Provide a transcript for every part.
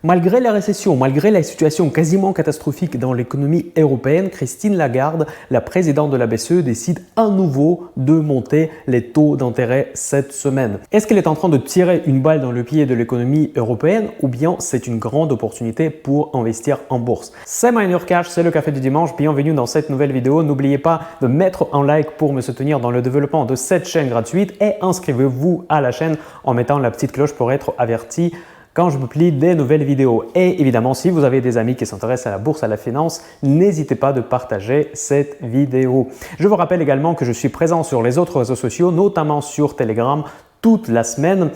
Malgré la récession, malgré la situation quasiment catastrophique dans l'économie européenne, Christine Lagarde, la présidente de la BCE, décide à nouveau de monter les taux d'intérêt cette semaine. Est-ce qu'elle est en train de tirer une balle dans le pied de l'économie européenne ou bien c'est une grande opportunité pour investir en bourse? C'est Miner Cash, c'est le café du dimanche. Bienvenue dans cette nouvelle vidéo. N'oubliez pas de mettre un like pour me soutenir dans le développement de cette chaîne gratuite et inscrivez-vous à la chaîne en mettant la petite cloche pour être averti quand je publie des nouvelles vidéos. Et évidemment, si vous avez des amis qui s'intéressent à la bourse, à la finance, n'hésitez pas de partager cette vidéo. Je vous rappelle également que je suis présent sur les autres réseaux sociaux, notamment sur Telegram, toute la semaine.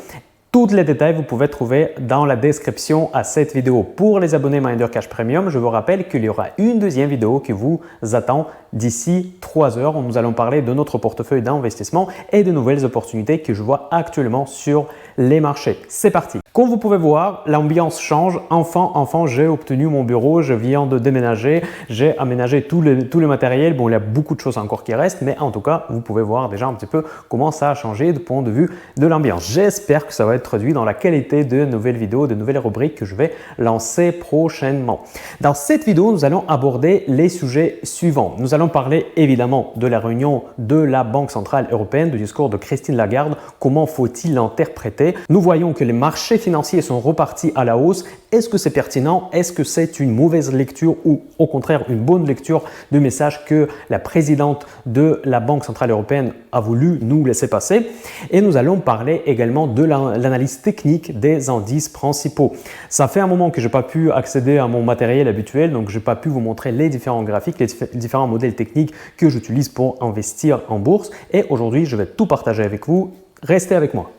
Tous les détails, vous pouvez trouver dans la description à cette vidéo. Pour les abonnés Miner Cash Premium, je vous rappelle qu'il y aura une deuxième vidéo qui vous attend d'ici 3 heures où nous allons parler de notre portefeuille d'investissement et de nouvelles opportunités que je vois actuellement sur les marchés. C'est parti! Comme vous pouvez voir, l'ambiance change. Enfin, j'ai obtenu mon bureau, je viens de déménager, j'ai aménagé tout le matériel. Bon, il y a beaucoup de choses encore qui restent, mais en tout cas, vous pouvez voir déjà un petit peu comment ça a changé du point de vue de l'ambiance. J'espère que ça va être traduit dans la qualité de nouvelles vidéos, de nouvelles rubriques que je vais lancer prochainement. Dans cette vidéo, nous allons aborder les sujets suivants. Nous allons parler évidemment de la réunion de la Banque Centrale Européenne, du discours de Christine Lagarde. Comment faut-il l'interpréter? Nous voyons que les marchés financiers sont repartis à la hausse. Est-ce que c'est pertinent? Est-ce que c'est une mauvaise lecture ou au contraire une bonne lecture du message que la présidente de la Banque Centrale Européenne a voulu nous laisser passer? Et nous allons parler également de l'analyse technique des indices principaux. Ça fait un moment que je n'ai pas pu accéder à mon matériel habituel, donc je n'ai pas pu vous montrer les différents graphiques, les différents modèles techniques que j'utilise pour investir en bourse. Et aujourd'hui, je vais tout partager avec vous. Restez avec moi.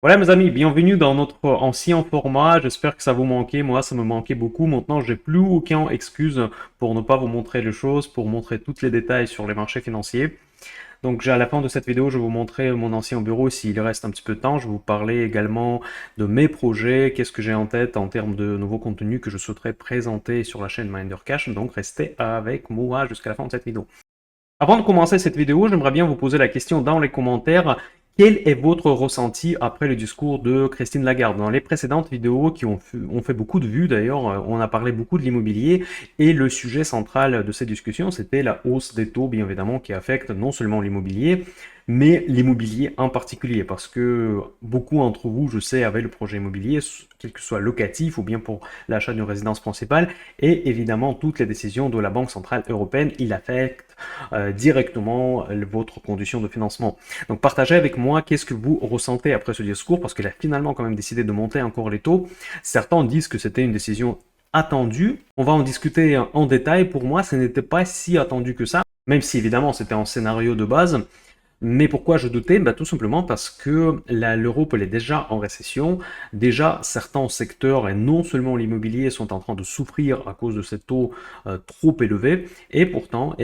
Voilà mes amis, bienvenue dans notre ancien format. J'espère que ça vous manquait. Moi, ça me manquait beaucoup. Maintenant, j'ai plus aucune excuse pour ne pas vous montrer les choses, pour montrer tous les détails sur les marchés financiers. Donc à la fin de cette vidéo, je vais vous montrer mon ancien bureau s'il reste un petit peu de temps. Je vais vous parler également de mes projets, qu'est-ce que j'ai en tête en termes de nouveaux contenus que je souhaiterais présenter sur la chaîne Miner Cash. Donc restez avec moi jusqu'à la fin de cette vidéo. Avant de commencer cette vidéo, j'aimerais bien vous poser la question dans les commentaires. Quel est votre ressenti après le discours de Christine Lagarde? Dans les précédentes vidéos qui ont fait beaucoup de vues d'ailleurs, on a parlé beaucoup de l'immobilier et le sujet central de cette discussion, c'était la hausse des taux, bien évidemment, qui affecte non seulement l'immobilier, mais l'immobilier en particulier, parce que beaucoup d'entre vous, je sais, avaient le projet immobilier, quel que soit locatif ou bien pour l'achat d'une résidence principale, et évidemment, toutes les décisions de la Banque Centrale Européenne, il affecte directement votre condition de financement. Donc, partagez avec moi qu'est-ce que vous ressentez après ce discours, parce qu'il a finalement quand même décidé de monter encore les taux. Certains disent que c'était une décision attendue. On va en discuter en détail. Pour moi, ce n'était pas si attendu que ça, même si évidemment, c'était un scénario de base. Mais pourquoi je doutais? Tout simplement parce que l'Europe elle est déjà en récession. Déjà, certains secteurs, et non seulement l'immobilier, sont en train de souffrir à cause de ces taux trop élevés. Et pourtant,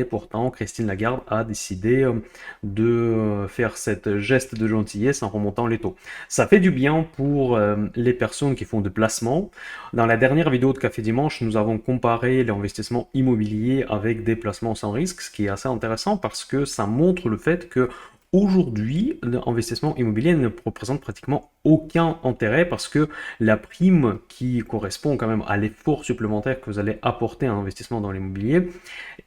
Christine Lagarde a décidé de faire cette geste de gentillesse en remontant les taux. Ça fait du bien pour les personnes qui font des placements. Dans la dernière vidéo de Café Dimanche, nous avons comparé l'investissement immobilier avec des placements sans risque, ce qui est assez intéressant parce que ça montre le fait que aujourd'hui, l'investissement immobilier ne représente pratiquement aucun intérêt parce que la prime qui correspond quand même à l'effort supplémentaire que vous allez apporter à un investissement dans l'immobilier,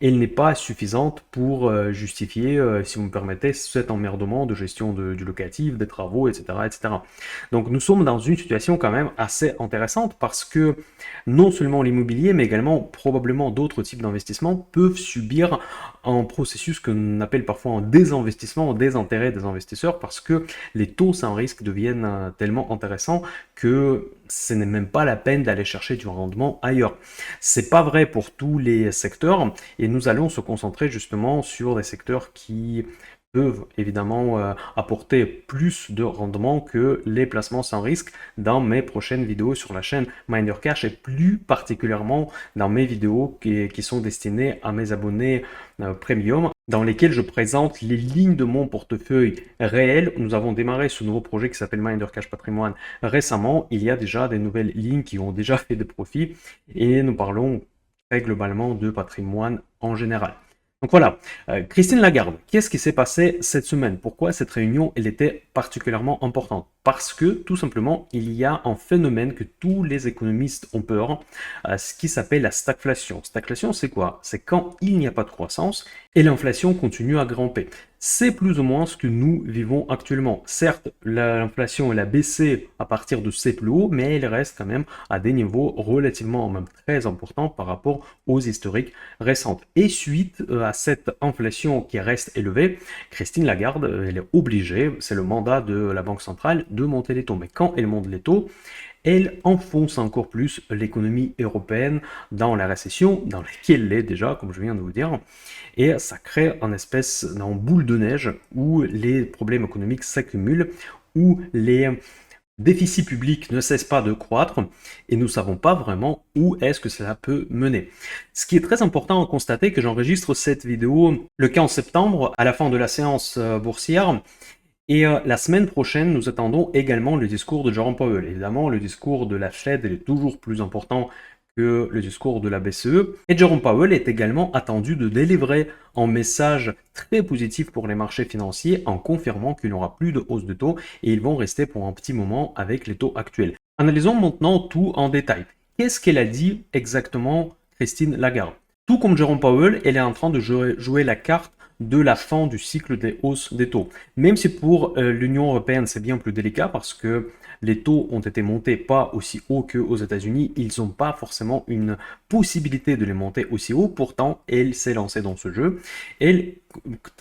elle n'est pas suffisante pour justifier, si vous me permettez, cet emmerdement de gestion du locatif, des travaux, etc., etc. Donc nous sommes dans une situation quand même assez intéressante parce que non seulement l'immobilier, mais également probablement d'autres types d'investissements peuvent subir un processus que l'on appelle parfois un désinvestissement, des intérêts des investisseurs parce que les taux sans risque deviennent tellement intéressants que ce n'est même pas la peine d'aller chercher du rendement ailleurs. C'est pas vrai pour tous les secteurs et nous allons se concentrer justement sur des secteurs qui peuvent évidemment apporter plus de rendement que les placements sans risque dans mes prochaines vidéos sur la chaîne Miner Cash et plus particulièrement dans mes vidéos qui sont destinées à mes abonnés premium dans lesquelles je présente les lignes de mon portefeuille réel. Nous avons démarré ce nouveau projet qui s'appelle Miner Cash Patrimoine récemment. Il y a déjà des nouvelles lignes qui ont déjà fait des profits et nous parlons très globalement de patrimoine en général. Donc voilà, Christine Lagarde, qu'est-ce qui s'est passé cette semaine? Pourquoi cette réunion elle était particulièrement importante parce que tout simplement il y a un phénomène que tous les économistes ont peur, ce qui s'appelle la stagflation. Stagflation, c'est quoi? C'est quand il n'y a pas de croissance et l'inflation continue à grimper. C'est plus ou moins ce que nous vivons actuellement. Certes, l'inflation elle a baissé à partir de ses plus hauts, mais elle reste quand même à des niveaux relativement même très importants par rapport aux historiques récentes. Et suite à cette inflation qui reste élevée, Christine Lagarde, elle est obligée, c'est le mandat de la Banque centrale, de monter les taux. Mais quand elle monte les taux, elle enfonce encore plus l'économie européenne dans la récession, dans laquelle elle est déjà, comme je viens de vous dire, et ça crée une espèce de boule de neige où les problèmes économiques s'accumulent, où les déficits publics ne cessent pas de croître et nous ne savons pas vraiment où est-ce que cela peut mener. Ce qui est très important à constater, que j'enregistre cette vidéo le 15 septembre à la fin de la séance boursière. Et la semaine prochaine, nous attendons également le discours de Jerome Powell. Évidemment, le discours de la Fed est toujours plus important que le discours de la BCE. Et Jerome Powell est également attendu de délivrer un message très positif pour les marchés financiers en confirmant qu'il n'y aura plus de hausse de taux et ils vont rester pour un petit moment avec les taux actuels. Analysons maintenant tout en détail. Qu'est-ce qu'elle a dit exactement, Christine Lagarde? Tout comme Jerome Powell, elle est en train de jouer la carte de la fin du cycle des hausses des taux. Même si pour l'Union européenne, c'est bien plus délicat parce que les taux ont été montés pas aussi haut qu'aux États-Unis, ils n'ont pas forcément une possibilité de les monter aussi haut. Pourtant, elle s'est lancée dans ce jeu. Elle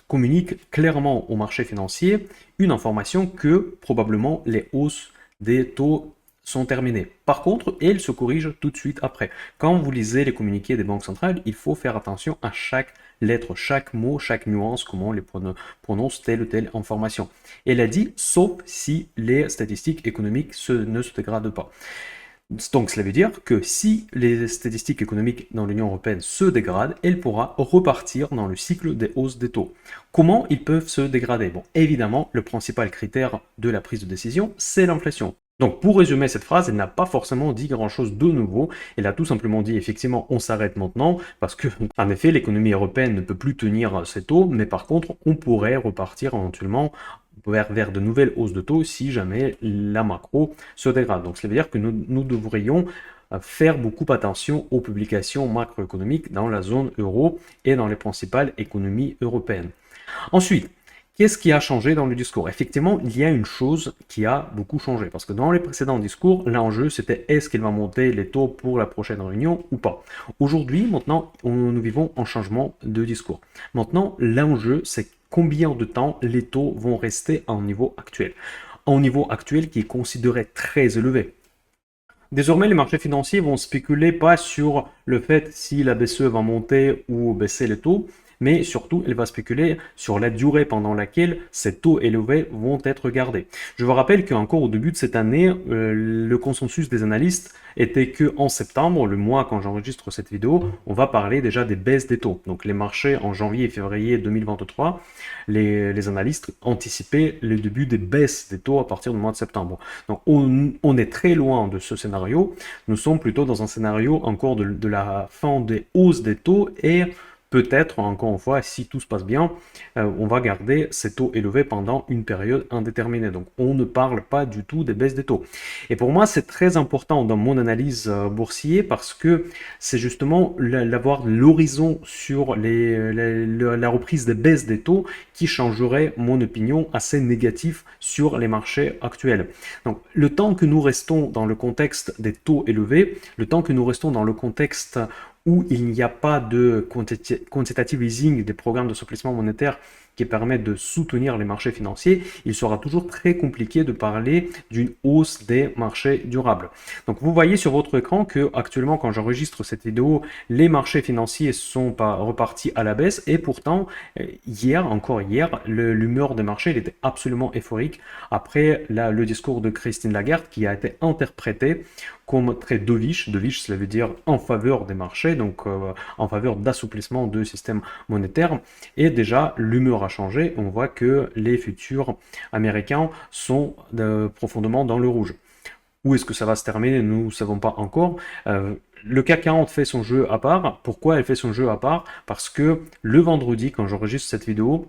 communique clairement au marché financier une information que probablement les hausses des taux sont terminées. Par contre, elle se corrige tout de suite après. Quand vous lisez les communiqués des banques centrales, il faut faire attention à chaque lettre, chaque mot, chaque nuance, comment on les prononce telle ou telle information. Elle a dit, sauf si les statistiques économiques ne se dégradent pas. Donc cela veut dire que si les statistiques économiques dans l'Union européenne se dégradent, elle pourra repartir dans le cycle des hausses des taux. Comment ils peuvent se dégrader? Bon, évidemment, le principal critère de la prise de décision, c'est l'inflation. Donc pour résumer cette phrase, elle n'a pas forcément dit grand-chose de nouveau. Elle a tout simplement dit effectivement on s'arrête maintenant parce que en effet l'économie européenne ne peut plus tenir ces taux, mais par contre on pourrait repartir éventuellement vers de nouvelles hausses de taux si jamais la macro se dégrade. Donc cela veut dire que nous devrions faire beaucoup attention aux publications macroéconomiques dans la zone euro et dans les principales économies européennes. Ensuite, qu'est-ce qui a changé dans le discours? Effectivement, il y a une chose qui a beaucoup changé, parce que dans les précédents discours, l'enjeu c'était est-ce qu'elle va monter les taux pour la prochaine réunion ou pas. Aujourd'hui, maintenant, nous vivons un changement de discours. Maintenant, l'enjeu c'est combien de temps les taux vont rester à un niveau actuel. Un niveau actuel qui est considéré très élevé. Désormais, les marchés financiers vont spéculer pas sur le fait si la BCE va monter ou baisser les taux, mais surtout, elle va spéculer sur la durée pendant laquelle ces taux élevés vont être gardés. Je vous rappelle qu'encore au début de cette année, le consensus des analystes était que en septembre, le mois quand j'enregistre cette vidéo, on va parler déjà des baisses des taux. Donc les marchés en janvier et février 2023, les analystes anticipaient le début des baisses des taux à partir du mois de septembre. Donc on est très loin de ce scénario. Nous sommes plutôt dans un scénario encore de la fin des hausses des taux et peut-être, encore une fois, si tout se passe bien, on va garder ces taux élevés pendant une période indéterminée. Donc, on ne parle pas du tout des baisses des taux. Et pour moi, c'est très important dans mon analyse boursier parce que c'est justement d'avoir l'horizon sur la reprise des baisses des taux qui changerait mon opinion assez négative sur les marchés actuels. Donc, le temps que nous restons dans le contexte des taux élevés, le temps que nous restons dans le contexte où il n'y a pas de quantitative easing, des programmes d'assouplissement monétaire qui permettent de soutenir les marchés financiers, il sera toujours très compliqué de parler d'une hausse des marchés durables. Donc vous voyez sur votre écran que actuellement quand j'enregistre cette vidéo, les marchés financiers sont pas repartis à la baisse et pourtant encore hier, l'humeur des marchés était absolument euphorique après le discours de Christine Lagarde qui a été interprété comme très dovish. Dovish, cela veut dire en faveur des marchés, donc en faveur d'assouplissement du système monétaire. Et déjà, l'humeur a changé. On voit que les futurs américains sont profondément dans le rouge. Où est-ce que ça va se terminer? Nous ne savons pas encore. Le CAC 40 fait son jeu à part. Pourquoi elle fait son jeu à part? Parce que le vendredi, quand j'enregistre cette vidéo,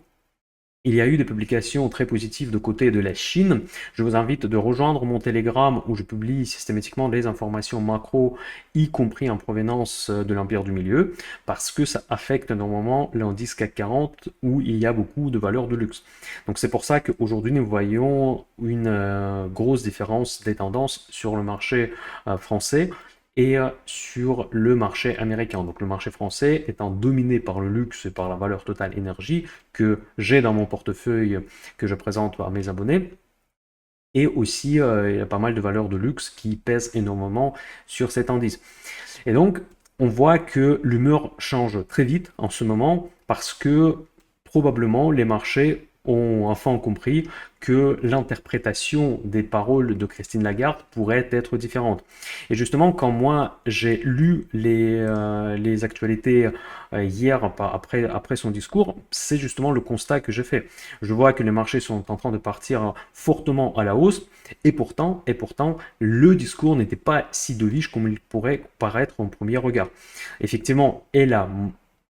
Il y a eu des publications très positives de côté de la Chine. Je vous invite de rejoindre mon Telegram où je publie systématiquement des informations macro, y compris en provenance de l'Empire du Milieu, parce que ça affecte normalement l'indice CAC 40 où il y a beaucoup de valeurs de luxe. Donc c'est pour ça qu'aujourd'hui nous voyons une grosse différence des tendances sur le marché français et sur le marché américain. Donc le marché français étant dominé par le luxe et par la valeur totale énergie que j'ai dans mon portefeuille que je présente à mes abonnés. Et aussi, il y a pas mal de valeurs de luxe qui pèsent énormément sur cet indice. Et donc, on voit que l'humeur change très vite en ce moment parce que probablement les marchés ont enfin compris que l'interprétation des paroles de Christine Lagarde pourrait être différente. Et justement, quand moi j'ai lu les actualités hier après son discours, c'est justement le constat que j'ai fait. Je vois que les marchés sont en train de partir fortement à la hausse et pourtant, le discours n'était pas si dovish comme il pourrait paraître en premier regard. Effectivement, elle a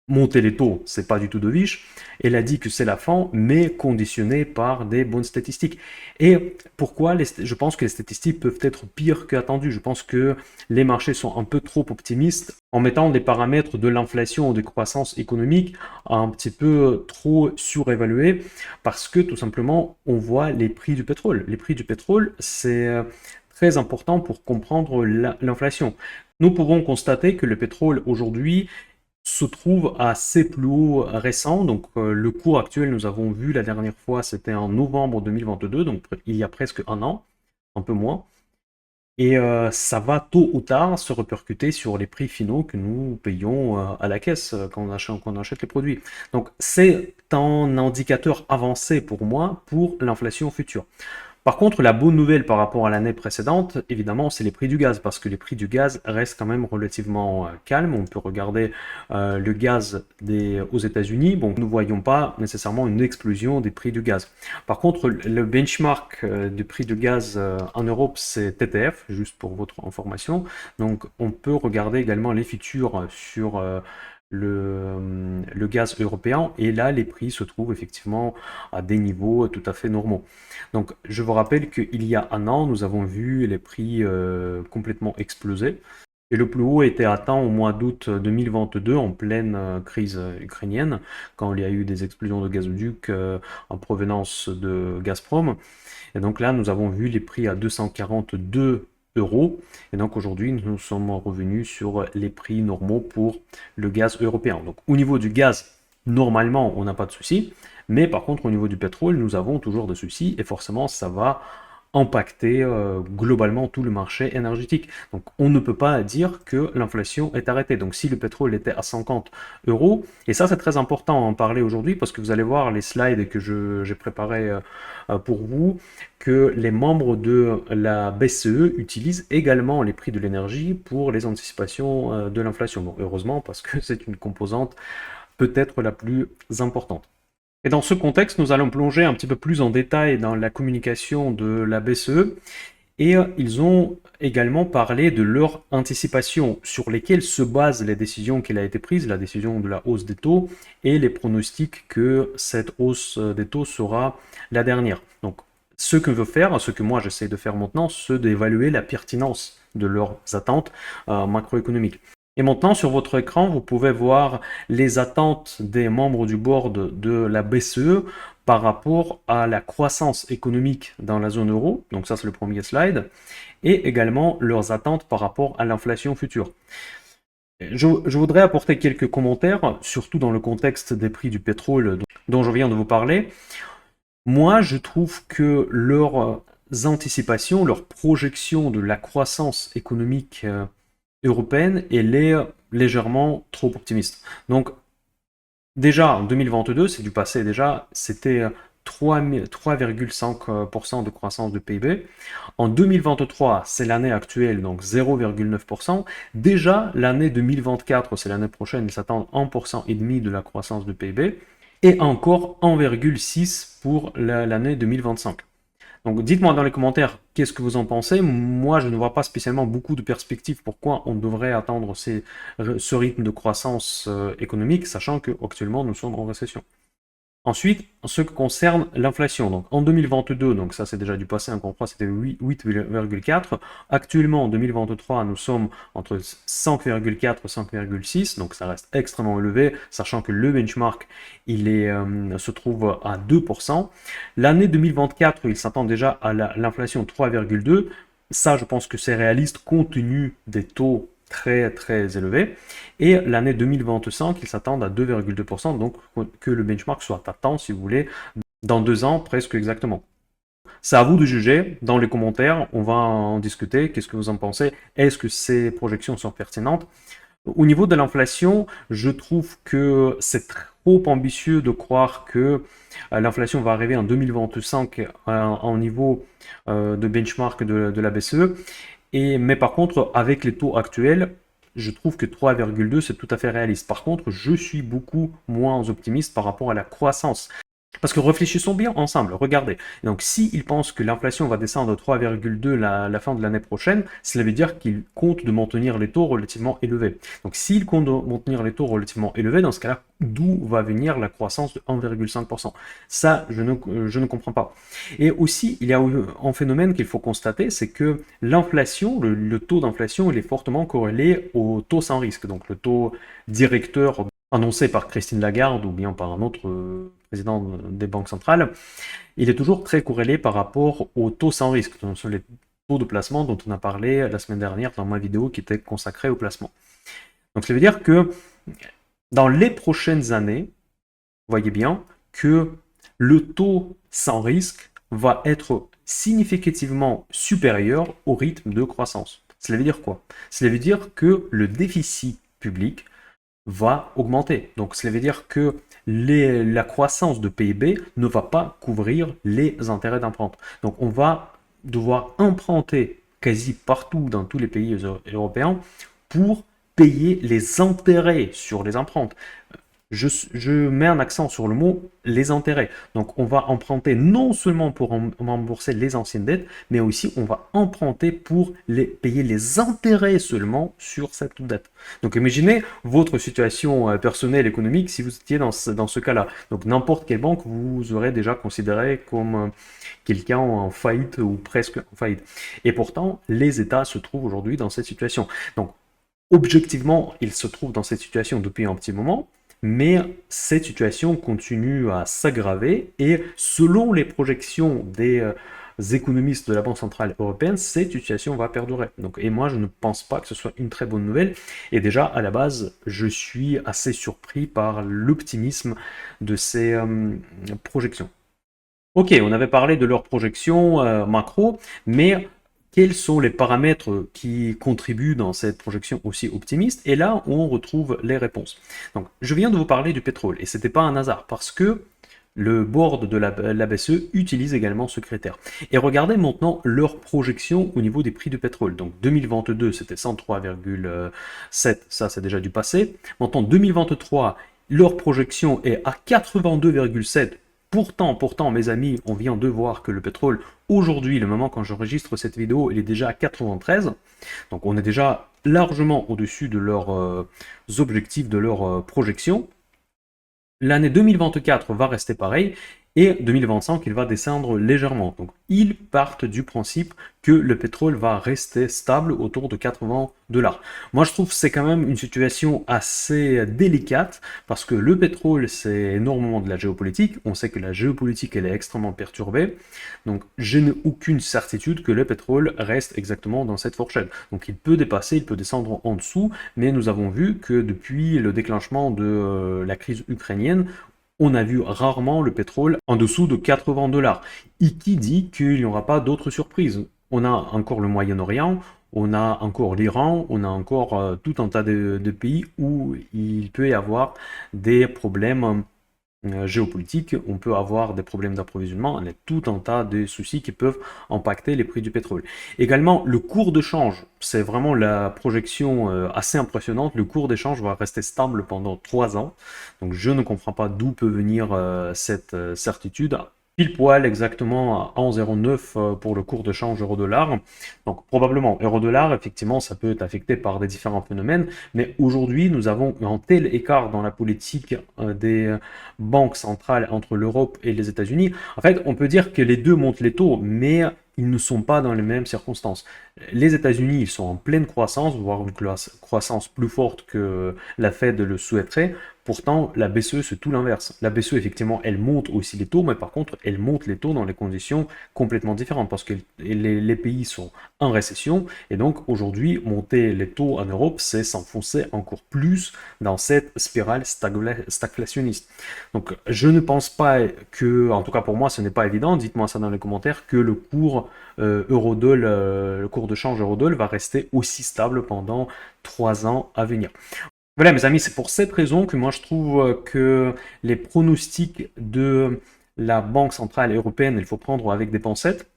monté les taux, c'est pas du tout dovish. Elle a dit que c'est la fin, mais conditionné par des bonnes statistiques. Et pourquoi je pense que les statistiques peuvent être pires qu'attendues. Je pense que les marchés sont un peu trop optimistes en mettant des paramètres de l'inflation ou de croissance économique un petit peu trop surévalués parce que tout simplement on voit les prix du pétrole. Les prix du pétrole, c'est très important pour comprendre l'inflation. Nous pouvons constater que le pétrole aujourd'hui se trouve à ses plus hauts récents. Donc le cours actuel, nous avons vu la dernière fois, c'était en novembre 2022, donc il y a presque un an, un peu moins. Et ça va tôt ou tard se répercuter sur les prix finaux que nous payons à la caisse quand on achète les produits. Donc c'est un indicateur avancé pour moi pour l'inflation future. Par contre, la bonne nouvelle par rapport à l'année précédente, évidemment, c'est les prix du gaz, parce que les prix du gaz restent quand même relativement calmes. On peut regarder le gaz aux États-Unis. Bon, nous ne voyons pas nécessairement une explosion des prix du gaz. Par contre, le benchmark du prix du gaz en Europe, c'est TTF, juste pour votre information. Donc, on peut regarder également les futurs sur le gaz européen, et là, les prix se trouvent effectivement à des niveaux tout à fait normaux. Donc, je vous rappelle qu'il y a un an, nous avons vu les prix complètement exploser. Et le plus haut était atteint au mois d'août 2022 en pleine crise ukrainienne, quand il y a eu des explosions de gazoducs en provenance de Gazprom. Et donc là, nous avons vu les prix à 242 euros. Et donc aujourd'hui, nous sommes revenus sur les prix normaux pour le gaz européen. Donc au niveau du gaz, normalement, on n'a pas de souci. Mais par contre, au niveau du pétrole, nous avons toujours des soucis et forcément, ça va impacter globalement tout le marché énergétique. Donc on ne peut pas dire que l'inflation est arrêtée. Donc si le pétrole était à 50 euros, et ça c'est très important à en parler aujourd'hui parce que vous allez voir les slides que j'ai préparés pour vous, que les membres de la BCE utilisent également les prix de l'énergie pour les anticipations de l'inflation. Bon, heureusement parce que c'est une composante peut-être la plus importante. Et dans ce contexte, nous allons plonger un petit peu plus en détail dans la communication de la BCE. Et ils ont également parlé de leur anticipation sur lesquelles se basent les décisions qui a été prise, la décision de la hausse des taux et les pronostics que cette hausse des taux sera la dernière. Donc ce que veut faire, ce que moi j'essaie de faire maintenant, c'est d'évaluer la pertinence de leurs attentes macroéconomiques. Et maintenant, sur votre écran, vous pouvez voir les attentes des membres du board de la BCE par rapport à la croissance économique dans la zone euro. Donc ça, c'est le premier slide. Et également leurs attentes par rapport à l'inflation future. Je voudrais apporter quelques commentaires, surtout dans le contexte des prix du pétrole dont je viens de vous parler. Moi, je trouve que leurs anticipations, leurs projections de la croissance économique européenne, elle est légèrement trop optimiste. Donc, déjà, en 2022, c'est du passé déjà, c'était 3,5% de croissance de PIB. En 2023, c'est l'année actuelle, donc 0,9%. Déjà, l'année 2024, c'est l'année prochaine, ils s'attendent 1,5% de la croissance de PIB. Et encore 1,6% pour l'année 2025. Donc dites-moi dans les commentaires qu'est-ce que vous en pensez. Moi, je ne vois pas spécialement beaucoup de perspectives pourquoi on devrait attendre ce rythme de croissance économique, sachant qu'actuellement nous sommes en récession. Ensuite, en ce qui concerne l'inflation, donc en 2022, donc ça c'est déjà du passé, encore une fois c'était 8,4. Actuellement en 2023, nous sommes entre 5,4 et 5,6, donc ça reste extrêmement élevé, sachant que le benchmark se trouve à 2%. L'année 2024, il s'attend déjà à l'inflation 3,2. Ça, je pense que c'est réaliste compte tenu des taux très très élevés. Et l'année 2025, ils s'attendent à 2,2%, donc que le benchmark soit atteint, si vous voulez, dans 2 ans, presque exactement. C'est à vous de juger dans les commentaires, on va en discuter, qu'est-ce que vous en pensez, est-ce que ces projections sont pertinentes? Au niveau de l'inflation, je trouve que c'est trop ambitieux de croire que l'inflation va arriver en 2025 en niveau de benchmark de la BCE. Mais par contre, avec les taux actuels, je trouve que 3,2 c'est tout à fait réaliste. Par contre, je suis beaucoup moins optimiste par rapport à la croissance. Parce que réfléchissons bien ensemble, regardez. Donc s'ils pensent que l'inflation va descendre de 3,2 la fin de l'année prochaine, cela veut dire qu'ils comptent de maintenir les taux relativement élevés. Donc s'ils comptent de maintenir les taux relativement élevés, dans ce cas-là, d'où va venir la croissance de 1,5%? Ça, je ne comprends pas. Et aussi, il y a un phénomène qu'il faut constater, c'est que l'inflation, le taux d'inflation, il est fortement corrélé au taux sans risque, donc le taux directeur annoncé par Christine Lagarde ou bien par un autre président des banques centrales, il est toujours très corrélé par rapport au taux sans risque. Ce sont les taux de placement dont on a parlé la semaine dernière dans ma vidéo qui était consacrée au placement. Donc ça veut dire que dans les prochaines années, vous voyez bien que le taux sans risque va être significativement supérieur au rythme de croissance. Cela veut dire quoi? Cela veut dire que le déficit public va augmenter. Donc cela veut dire que la croissance de PIB ne va pas couvrir les intérêts d'emprunt. Donc on va devoir emprunter quasi partout dans tous les pays européens pour payer les intérêts sur les emprunts. Je mets un accent sur le mot les intérêts. Donc on va emprunter non seulement pour rembourser les anciennes dettes, mais aussi on va emprunter pour payer les intérêts seulement sur cette dette. Donc imaginez votre situation personnelle économique si vous étiez dans ce cas-là. Donc n'importe quelle banque vous aurez déjà considéré comme quelqu'un en faillite ou presque en faillite. Et pourtant, les États se trouvent aujourd'hui dans cette situation. Donc objectivement, ils se trouvent dans cette situation depuis un petit moment. Mais cette situation continue à s'aggraver et selon les projections des économistes de la Banque Centrale Européenne, cette situation va perdurer. Donc, et moi, je ne pense pas que ce soit une très bonne nouvelle. Et déjà, à la base, je suis assez surpris par l'optimisme de ces projections. Ok, on avait parlé de leurs projections macro, mais quels sont les paramètres qui contribuent dans cette projection aussi optimiste? Et là, on retrouve les réponses. Donc, je viens de vous parler du pétrole, et ce n'était pas un hasard, parce que le board de la BCE utilise également ce critère. Et regardez maintenant leur projection au niveau des prix du pétrole. Donc 2022, c'était 103,7, ça c'est déjà du passé. Maintenant 2023, leur projection est à 82,7. Pourtant, mes amis, on vient de voir que le pétrole, aujourd'hui, le moment quand j'enregistre cette vidéo, il est déjà à 93. Donc on est déjà largement au-dessus de leurs objectifs, de leurs projections. L'année 2024 va rester pareil et 2025 il va descendre légèrement. Donc ils partent du principe que le pétrole va rester stable autour de 80 $. Moi je trouve que c'est quand même une situation assez délicate parce que le pétrole c'est énormément de la géopolitique. On sait que la géopolitique elle est extrêmement perturbée. Donc je n'ai aucune certitude que le pétrole reste exactement dans cette fourchette. Donc il peut dépasser, il peut descendre en dessous, mais nous avons vu que depuis le déclenchement de la crise ukrainienne, on a vu rarement le pétrole en dessous de 80 $. Et qui dit qu'il n'y aura pas d'autres surprises? On a encore le Moyen-Orient, on a encore l'Iran, on a encore tout un tas de pays où il peut y avoir des problèmes géopolitique, on peut avoir des problèmes d'approvisionnement, il y a tout un tas de soucis qui peuvent impacter les prix du pétrole. Également, le cours de change, c'est vraiment la projection assez impressionnante. Le cours d'échange va rester stable pendant 3 ans. Donc je ne comprends pas d'où peut venir cette certitude. pile poil exactement à 1,09 pour le cours de change euro-dollar. Donc probablement, euro-dollar, effectivement, ça peut être affecté par des différents phénomènes, mais aujourd'hui, nous avons un tel écart dans la politique des banques centrales entre l'Europe et les États-Unis. En fait, on peut dire que les deux montent les taux, mais ils ne sont pas dans les mêmes circonstances. Les États-Unis, ils sont en pleine croissance, voire une croissance plus forte que la Fed le souhaiterait. Pourtant, la BCE, c'est tout l'inverse. La BCE, effectivement, elle monte aussi les taux, mais par contre, elle monte les taux dans des conditions complètement différentes parce que les pays sont en récession. Et donc, aujourd'hui, monter les taux en Europe, c'est s'enfoncer encore plus dans cette spirale stagflationniste. Donc, je ne pense pas que, en tout cas pour moi, ce n'est pas évident, dites-moi ça dans les commentaires, que le cours le cours de change euro-dollar va rester aussi stable pendant 3 ans à venir. Voilà, mes amis, c'est pour cette raison que moi je trouve que les pronostics de la Banque centrale européenne, il faut prendre avec des pincettes,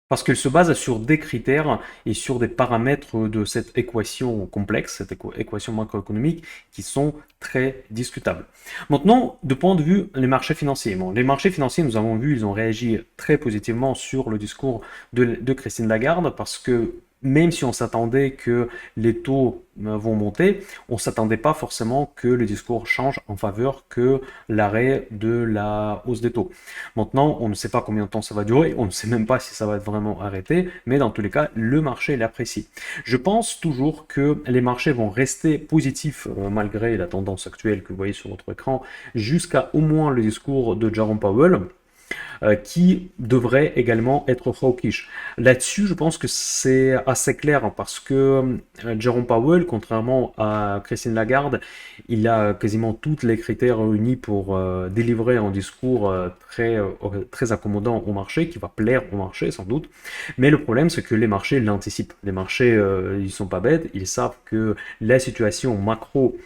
parce qu'elle se base sur des critères et sur des paramètres de cette équation complexe, cette équation macroéconomique, qui sont très discutables. Maintenant, de point de vue des marchés financiers. Bon, les marchés financiers, nous avons vu, ils ont réagi très positivement sur le discours de Christine Lagarde, parce que même si on s'attendait que les taux vont monter, on ne s'attendait pas forcément que le discours change en faveur que l'arrêt de la hausse des taux. Maintenant, on ne sait pas combien de temps ça va durer, on ne sait même pas si ça va être vraiment arrêté, mais dans tous les cas, le marché l'apprécie. Je pense toujours que les marchés vont rester positifs malgré la tendance actuelle que vous voyez sur votre écran, jusqu'à au moins le discours de Jerome Powell, qui devrait également être hawkish. Là-dessus, je pense que c'est assez clair parce que Jerome Powell, contrairement à Christine Lagarde, il a quasiment tous les critères réunis pour délivrer un discours très accommodant au marché, qui va plaire au marché sans doute. Mais le problème, c'est que les marchés l'anticipent. Les marchés, ils sont pas bêtes, ils savent que la situation macro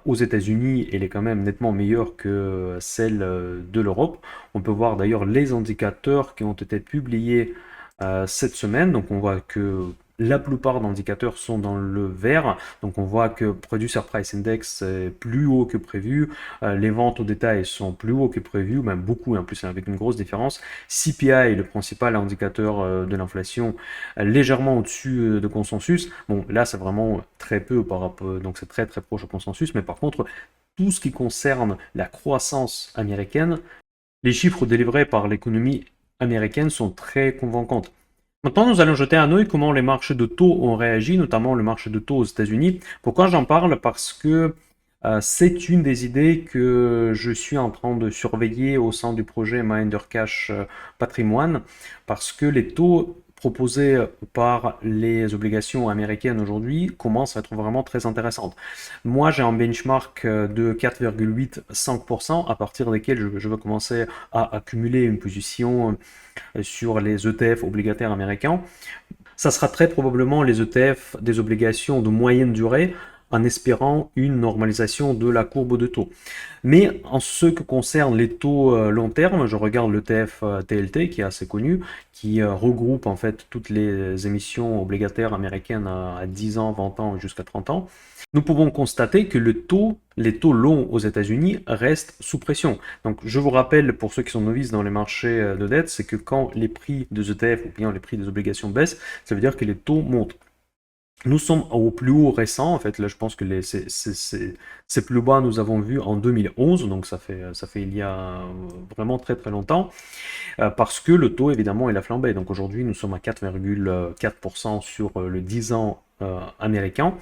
aux États-Unis, elle est quand même nettement meilleure que celle de l'Europe. On peut voir d'ailleurs les indicateurs qui ont été publiés cette semaine. Donc on voit que la plupart d'indicateurs sont dans le vert. Donc on voit que Producer Price Index est plus haut que prévu. Les ventes au détail sont plus haut que prévu, même beaucoup, en plus avec une grosse différence. CPI, le principal indicateur de l'inflation, légèrement au-dessus de consensus. Bon, là c'est vraiment très peu par rapport, donc c'est très très proche au consensus. Mais par contre, tout ce qui concerne la croissance américaine, les chiffres délivrés par l'économie américaine sont très convaincants. Maintenant, nous allons jeter un œil comment les marchés de taux ont réagi, notamment le marché de taux aux États-Unis. Pourquoi j'en parle? Parce que c'est une des idées que je suis en train de surveiller au sein du projet Minder Cash Patrimoine, parce que les taux proposés par les obligations américaines aujourd'hui commencent à être vraiment très intéressantes. Moi, j'ai un benchmark de 4,85% à partir desquels je veux commencer à accumuler une position sur les ETF obligataires américains. Ça sera très probablement les ETF des obligations de moyenne durée, en espérant une normalisation de la courbe de taux. Mais en ce qui concerne les taux long terme, je regarde l'ETF TLT qui est assez connu, qui regroupe en fait toutes les émissions obligataires américaines à 10 ans, 20 ans jusqu'à 30 ans. Nous pouvons constater que les taux longs aux États-Unis restent sous pression. Donc je vous rappelle, pour ceux qui sont novices dans les marchés de dette, c'est que quand les prix des ETF ou bien les prix des obligations baissent, ça veut dire que les taux montent. Nous sommes au plus haut récent, en fait, là je pense que ces plus bas nous avons vu en 2011, donc ça fait il y a vraiment très très longtemps, parce que le taux évidemment il a flambé. Donc aujourd'hui nous sommes à 4,4% sur le 10 ans américain.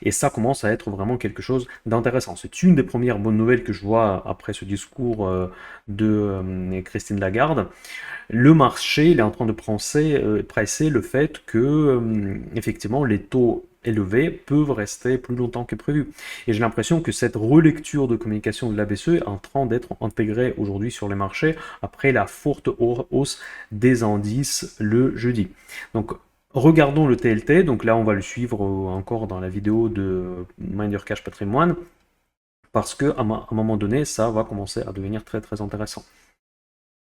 Et ça commence à être vraiment quelque chose d'intéressant. C'est une des premières bonnes nouvelles que je vois après ce discours de Christine Lagarde. Le marché il est en train de presser le fait que effectivement les taux élevés peuvent rester plus longtemps que prévu. Et j'ai l'impression que cette relecture de communication de la BCE est en train d'être intégrée aujourd'hui sur les marchés après la forte hausse des indices le jeudi. Donc regardons le TLT, donc là on va le suivre encore dans la vidéo de Minder Cash Patrimoine, parce qu'à un moment donné, ça va commencer à devenir très très intéressant.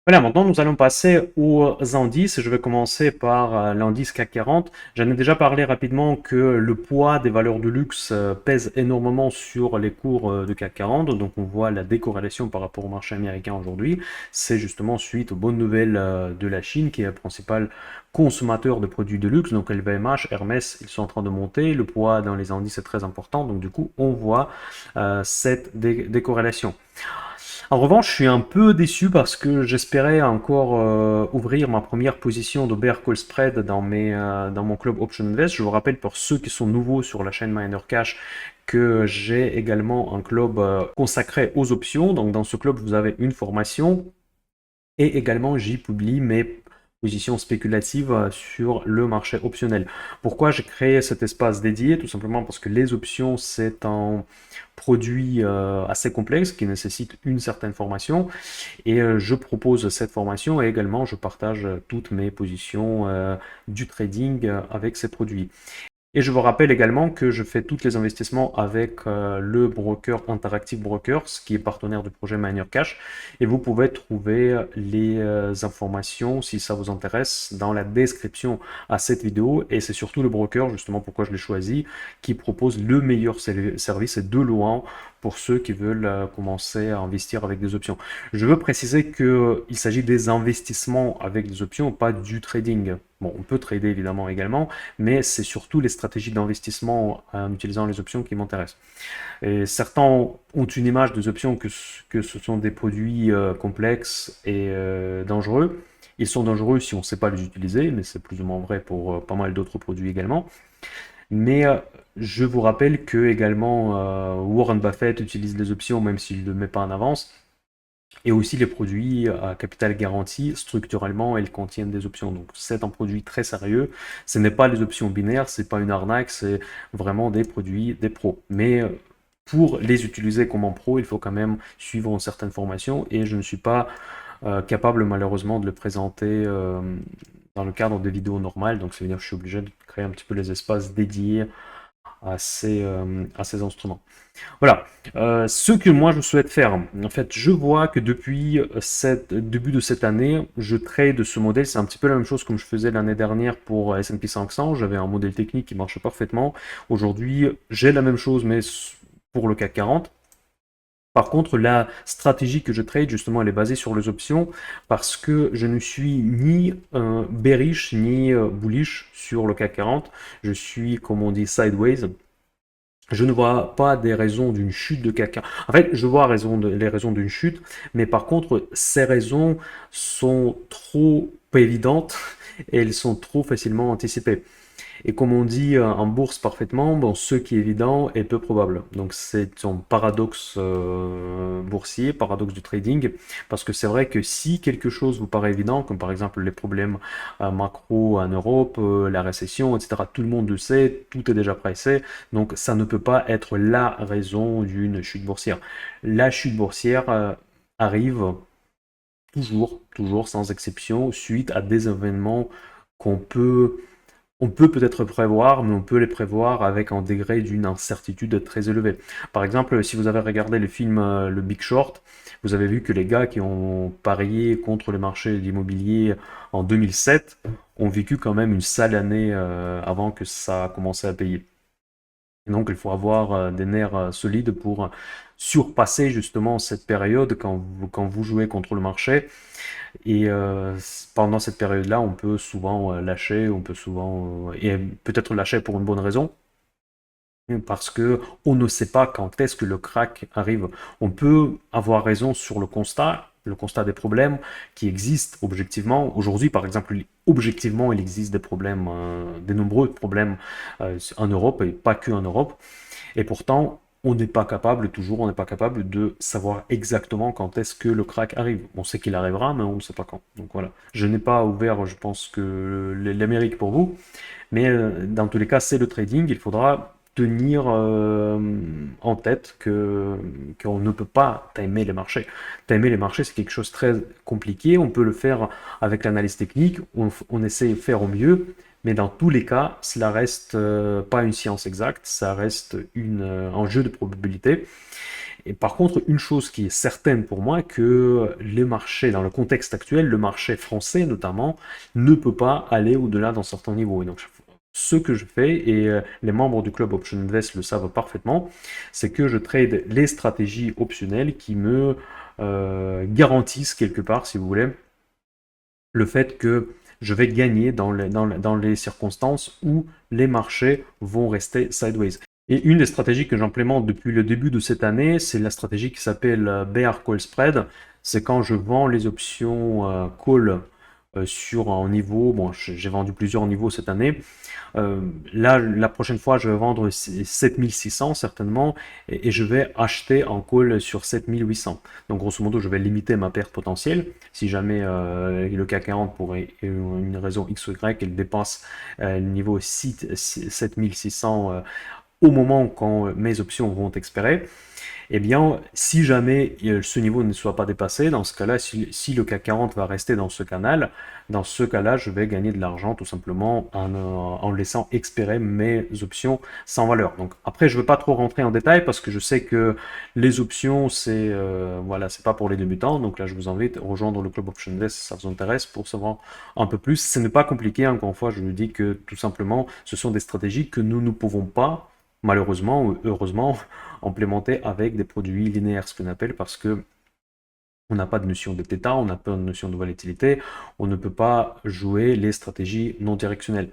Voilà, maintenant nous allons passer aux indices. Je vais commencer par l'indice CAC 40. J'en ai déjà parlé rapidement que le poids des valeurs de luxe pèse énormément sur les cours de CAC 40. Donc on voit la décorrélation par rapport au marché américain aujourd'hui. C'est justement suite aux bonnes nouvelles de la Chine qui est le principal consommateur de produits de luxe. Donc LVMH, Hermès, ils sont en train de monter. Le poids dans les indices est très important. Donc du coup, on voit cette décorrélation. En revanche, je suis un peu déçu parce que j'espérais encore ouvrir ma première position de bear call spread dans mon club Option Invest. Je vous rappelle pour ceux qui sont nouveaux sur la chaîne Miner Cash que j'ai également un club consacré aux options. Donc dans ce club, vous avez une formation et également j'y publie mes positions spéculatives sur le marché optionnel. Pourquoi j'ai créé cet espace dédié? Tout simplement parce que les options, c'est un produit assez complexe qui nécessite une certaine formation et je propose cette formation et également je partage toutes mes positions du trading avec ces produits. Et je vous rappelle également que je fais tous les investissements avec le broker Interactive Brokers, qui est partenaire du projet Miner Cash. Et vous pouvez trouver les informations, si ça vous intéresse, dans la description à cette vidéo. Et c'est surtout le broker, justement pourquoi je l'ai choisi, qui propose le meilleur service et de loin pour ceux qui veulent commencer à investir avec des options. Je veux préciser qu'il s'agit des investissements avec des options, pas du trading. Bon, on peut trader évidemment également, mais c'est surtout les stratégies d'investissement en utilisant les options qui m'intéressent. Et certains ont une image des options que ce sont des produits complexes et dangereux. Ils sont dangereux si on ne sait pas les utiliser, mais c'est plus ou moins vrai pour pas mal d'autres produits également. Mais je vous rappelle que également Warren Buffett utilise les options même s'il ne le met pas en avance. Et aussi les produits à capital garanti, structurellement, elles contiennent des options. Donc c'est un produit très sérieux. Ce n'est pas les options binaires, c'est pas une arnaque, c'est vraiment des produits des pros. Mais pour les utiliser comme en pro, il faut quand même suivre une certaine formation et je ne suis pas capable malheureusement de le présenter dans le cadre des vidéos normales. Donc ça veut dire que je suis obligé de créer un petit peu les espaces dédiés à ces instruments. Voilà, ce que moi je souhaite faire, en fait, je vois que depuis le début de cette année, je trade ce modèle, c'est un petit peu la même chose comme je faisais l'année dernière pour S&P 500, j'avais un modèle technique qui marchait parfaitement. Aujourd'hui, j'ai la même chose, mais pour le CAC 40. Par contre, la stratégie que je trade, justement, elle est basée sur les options parce que je ne suis ni bearish ni bullish sur le CAC 40. Je suis, comme on dit, sideways. Je ne vois pas des raisons d'une chute de CAC 40. En fait, je vois les raisons d'une chute, mais par contre, ces raisons sont trop évidentes et elles sont trop facilement anticipées. Et comme on dit en bourse parfaitement, bon, ce qui est évident est peu probable. Donc c'est un paradoxe boursier, paradoxe du trading, parce que c'est vrai que si quelque chose vous paraît évident, comme par exemple les problèmes macro en Europe, la récession, etc., tout le monde le sait, tout est déjà pressé, donc ça ne peut pas être la raison d'une chute boursière. La chute boursière arrive toujours sans exception, suite à des événements qu'on peut on peut peut-être prévoir, mais on peut les prévoir avec un degré d'une incertitude très élevé. Par exemple, si vous avez regardé le film Le Big Short, vous avez vu que les gars qui ont parié contre le marché de l'immobilier en 2007 ont vécu quand même une sale année avant que ça a commencé à payer. Et donc, il faut avoir des nerfs solides pour surpasser justement cette période quand vous jouez contre le marché. Et pendant cette période-là, on peut souvent lâcher, on peut souvent et peut-être lâcher pour une bonne raison, parce que on ne sait pas quand est-ce que le crack arrive. On peut avoir raison sur le constat des problèmes qui existent objectivement. Aujourd'hui, par exemple, objectivement, il existe des problèmes, des nombreux problèmes en Europe et pas que en Europe. Et pourtant, on n'est pas capable de savoir exactement quand est-ce que le crack arrive. On sait qu'il arrivera, mais on ne sait pas quand. Donc voilà. Je n'ai pas ouvert, je pense que l'Amérique pour vous, mais dans tous les cas, c'est le trading. Il faudra tenir en tête qu'on ne peut pas timer les marchés. Timer les marchés, c'est quelque chose de très compliqué. On peut le faire avec l'analyse technique. On essaie de faire au mieux. Mais dans tous les cas, cela reste pas une science exacte, ça reste un jeu de probabilité. Et par contre, une chose qui est certaine pour moi, que les marchés, dans le contexte actuel, le marché français notamment, ne peut pas aller au-delà d'un certain niveau. Et donc, ce que je fais, et les membres du club Option Invest le savent parfaitement, c'est que je trade les stratégies optionnelles qui me garantissent quelque part, si vous voulez, le fait que je vais gagner dans les circonstances où les marchés vont rester sideways. Et une des stratégies que j'implémente depuis le début de cette année, c'est la stratégie qui s'appelle Bear Call Spread. C'est quand je vends les options call sur un niveau, bon, j'ai vendu plusieurs niveaux cette année. Là, la prochaine fois, je vais vendre 7600 certainement, et je vais acheter en call sur 7800. Donc, grosso modo, je vais limiter ma perte potentielle. Si jamais le CAC 40, pour une raison X ou Y, elle dépasse le niveau 7600 au moment quand mes options vont expirer, eh bien, si jamais ce niveau ne soit pas dépassé, dans ce cas-là, si le CAC 40 va rester dans ce canal, dans ce cas-là, je vais gagner de l'argent tout simplement en laissant expirer mes options sans valeur. Donc après, je ne veux pas trop rentrer en détail parce que je sais que les options, c'est voilà, c'est pas pour les débutants. Donc là, je vous invite à rejoindre le Club Option Desk si ça vous intéresse pour savoir un peu plus. Ce n'est pas compliqué, encore une fois, je vous dis que tout simplement, ce sont des stratégies que nous ne pouvons pas, malheureusement ou heureusement, implémenté avec des produits linéaires, ce qu'on appelle, parce que on n'a pas de notion de θ, on n'a pas de notion de volatilité, on ne peut pas jouer les stratégies non directionnelles.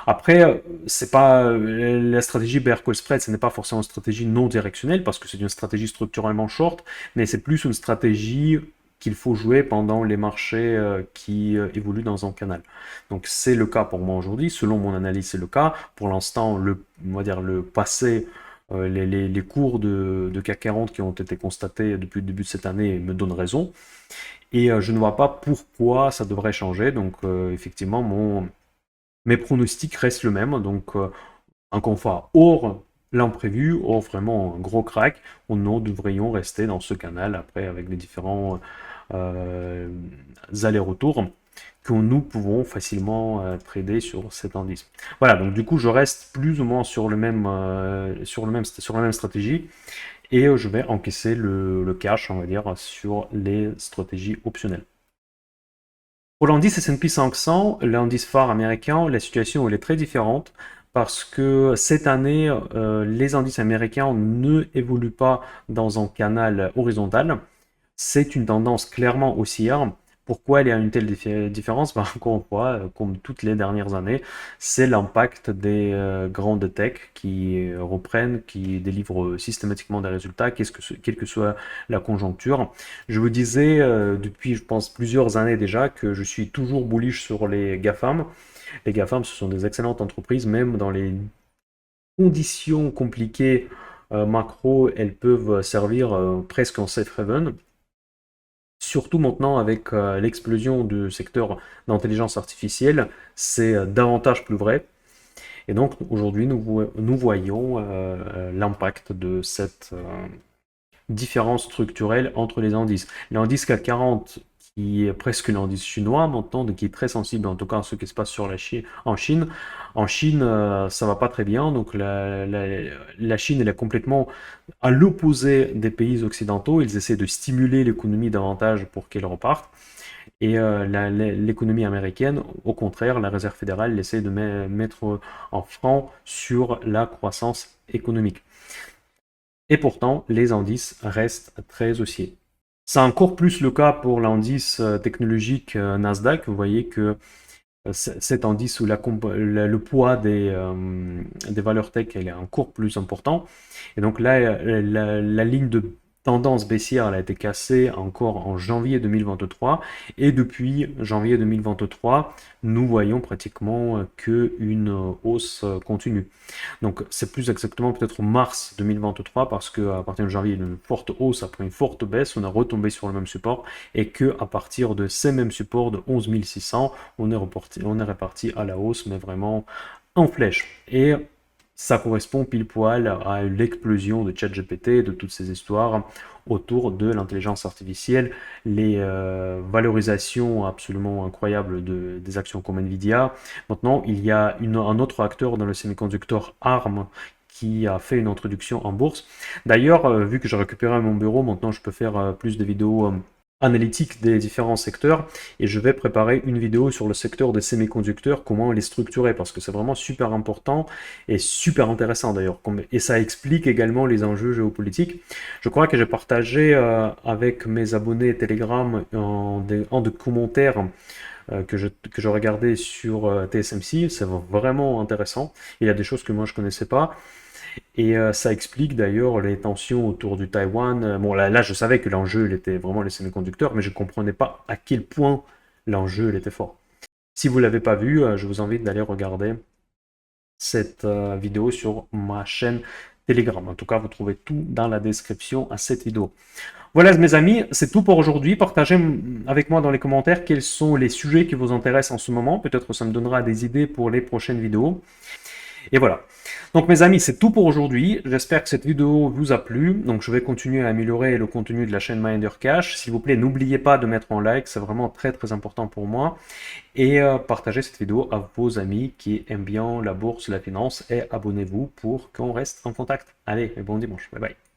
Après, c'est pas la stratégie bear call spread, ce n'est pas forcément une stratégie non directionnelle parce que c'est une stratégie structurellement short, mais c'est plus une stratégie qu'il faut jouer pendant les marchés qui évoluent dans un canal. Donc c'est le cas pour moi aujourd'hui, selon mon analyse c'est le cas. Pour l'instant, on va dire le passé, les cours de CAC 40 qui ont été constatés depuis le début de cette année me donnent raison. Et je ne vois pas pourquoi ça devrait changer. Donc effectivement, mes pronostics restent le même. Donc encore une fois, hors l'imprévu, hors vraiment un gros crack, nous devrions rester dans ce canal après avec les différents allers-retours que nous pouvons facilement trader sur cet indice. Voilà, donc du coup, je reste plus ou moins sur la même stratégie et je vais encaisser le cash, on va dire, sur les stratégies optionnelles. Pour l'indice S&P 500, l'indice phare américain, la situation elle est très différente parce que cette année, les indices américains ne évoluent pas dans un canal horizontal. C'est une tendance clairement haussière. Pourquoi il y a une telle différence? Encore une fois, comme toutes les dernières années, c'est l'impact des grandes tech qui reprennent, qui délivrent systématiquement des résultats, quelle que soit la conjoncture. Je vous disais depuis, je pense, plusieurs années déjà que je suis toujours bullish sur les GAFAM. Les GAFAM, ce sont des excellentes entreprises, même dans les conditions compliquées macro, elles peuvent servir presque en safe haven. Surtout maintenant avec l'explosion du secteur d'intelligence artificielle, c'est davantage plus vrai. Et donc aujourd'hui, nous voyons l'impact de cette différence structurelle entre les indices. L'indice CAC 40, qui est presque l'indice chinois maintenant, donc qui est très sensible en tout cas à ce qui se passe en Chine. En Chine, ça va pas très bien, donc la Chine elle est complètement à l'opposé des pays occidentaux. Ils essaient de stimuler l'économie davantage pour qu'elle reparte. Et l'économie américaine, au contraire, la Réserve fédérale essaie de mettre en frein sur la croissance économique. Et pourtant, les indices restent très haussiers. C'est encore plus le cas pour l'indice technologique Nasdaq. Vous voyez que cet indice où le poids des valeurs tech elle est encore plus important. Et donc là, la ligne de tendance baissière elle a été cassée encore en janvier 2023. Et depuis janvier 2023, nous voyons pratiquement qu'une hausse continue. Donc c'est plus exactement peut-être mars 2023 parce qu'à partir de janvier, il y a une forte hausse après une forte baisse, on a retombé sur le même support et que à partir de ces mêmes supports de 11 600, on est reparti à la hausse, mais vraiment en flèche. Et ça correspond pile poil à l'explosion de ChatGPT, de toutes ces histoires autour de l'intelligence artificielle, les valorisations absolument incroyables des actions comme Nvidia. Maintenant, il y a un autre acteur dans le semi-conducteur ARM qui a fait une introduction en bourse. D'ailleurs, vu que j'ai récupéré mon bureau, maintenant je peux faire plus de vidéos analytique des différents secteurs et je vais préparer une vidéo sur le secteur des semi-conducteurs, comment les structurer parce que c'est vraiment super important et super intéressant d'ailleurs et ça explique également les enjeux géopolitiques. Je crois que j'ai partagé avec mes abonnés Telegram en des commentaires que je regardais sur TSMC, c'est vraiment intéressant. Il y a des choses que moi je connaissais pas. Et ça explique d'ailleurs les tensions autour du Taïwan. Bon, là je savais que l'enjeu il était vraiment les semi-conducteurs, mais je ne comprenais pas à quel point l'enjeu il était fort. Si vous ne l'avez pas vu, je vous invite d'aller regarder cette vidéo sur ma chaîne Telegram. En tout cas, vous trouvez tout dans la description à cette vidéo. Voilà mes amis, c'est tout pour aujourd'hui. Partagez avec moi dans les commentaires quels sont les sujets qui vous intéressent en ce moment. Peut-être ça me donnera des idées pour les prochaines vidéos. Et voilà. Donc mes amis, c'est tout pour aujourd'hui. J'espère que cette vidéo vous a plu. Donc je vais continuer à améliorer le contenu de la chaîne Miner Cash. S'il vous plaît, n'oubliez pas de mettre un like, c'est vraiment très très important pour moi. Et partagez cette vidéo à vos amis qui aiment bien la bourse, la finance et abonnez-vous pour qu'on reste en contact. Allez, bon dimanche, bye bye.